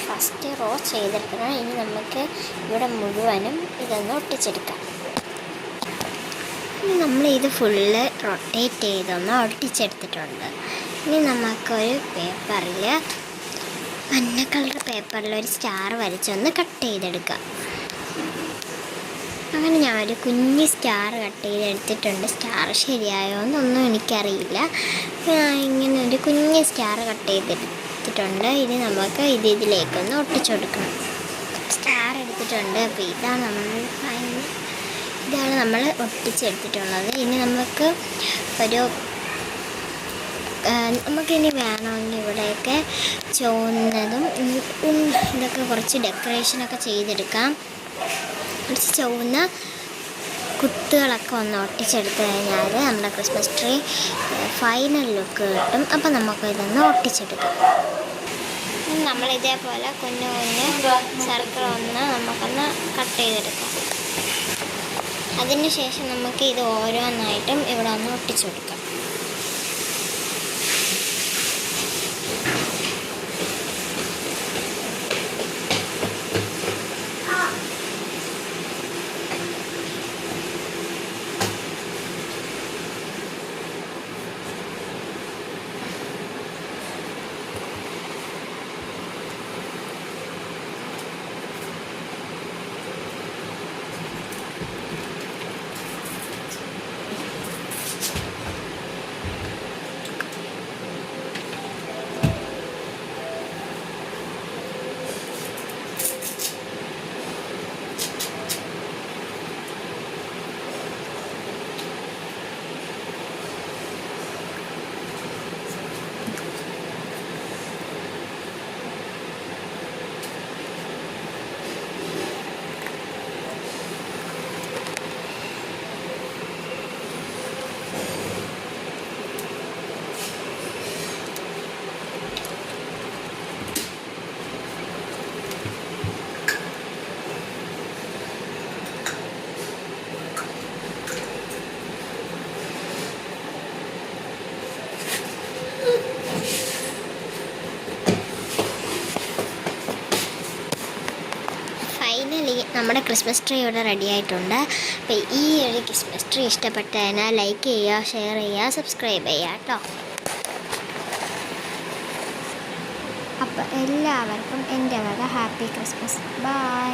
First row ചെയ്തെടുക്കണം. ഇനി നമുക്ക് ഇവിടെ മുഴുവനും ഇതൊന്ന് ഒട്ടിച്ചെടുക്കാം. ഇനി നമ്മളിത് ഫുള്ള് റൊട്ടേറ്റ് ചെയ്തൊന്ന് ഒട്ടിച്ചെടുത്തിട്ടുണ്ട്. ഇനി നമുക്കൊരു പേപ്പറിൽ മഞ്ഞ കളർ പേപ്പറിൽ ഒരു സ്റ്റാർ വരച്ചൊന്ന് കട്ട് ചെയ്തെടുക്കാം. അങ്ങനെ ഞാനൊരു കുഞ്ഞ് സ്റ്റാർ കട്ട് ചെയ്തെടുത്തിട്ടുണ്ട്. സ്റ്റാർ ശരിയായോ എന്നൊന്നും എനിക്കറിയില്ല. ഇങ്ങനെ ഒരു കുഞ്ഞ് സ്റ്റാർ കട്ട് ചെയ്തെടുത്തിട്ടുണ്ട്. ഇനി നമുക്ക് ഇതിലേക്കൊന്ന് ഒട്ടിച്ചു കൊടുക്കണം. സ്റ്റാർ എടുത്തിട്ടുണ്ട്. അപ്പോൾ ഇതാണ് നമ്മൾ ഒട്ടിച്ചെടുത്തിട്ടുള്ളത്. ഇനി നമുക്കിനി വേണമെങ്കിൽ ഇവിടെയൊക്കെ ചുവന്നതും ഇതൊക്കെ കുറച്ച് ഡെക്കറേഷനൊക്കെ ചെയ്തെടുക്കാം. കുറച്ച് ചുവന്ന കുത്തുകളൊക്കെ ഒന്ന് ഒട്ടിച്ചെടുത്ത് കഴിഞ്ഞാൽ നമ്മുടെ ക്രിസ്മസ് ട്രീ ഫൈനൽ ലുക്ക് കിട്ടും. അപ്പം നമുക്ക് ഇതൊന്ന് ഒട്ടിച്ചെടുക്കാം. നമ്മളിതേപോലെ കുഞ്ഞു സർക്കിൾ നമുക്കൊന്ന് കട്ട് ചെയ്തെടുക്കാം. അതിനുശേഷം നമുക്ക് ഇത് ഓരോന്നായിട്ടും ഇവിടെ ഒന്ന് ഒട്ടിച്ചു കൊടുക്കാം. ഫൈനലി നമ്മുടെ ക്രിസ്മസ് ട്രീ ഇവിടെ റെഡി ആയിട്ടുണ്ട്. അപ്പോൾ ഈ ഒരു ക്രിസ്മസ് ട്രീ ഇഷ്ടപ്പെട്ടതിനാൽ ലൈക്ക് ചെയ്യുക, ഷെയർ ചെയ്യുക, സബ്സ്ക്രൈബ് ചെയ്യുക കേട്ടോ. അപ്പോൾ എല്ലാവർക്കും എൻ്റെ വക ഹാപ്പി ക്രിസ്മസ്. ബൈ.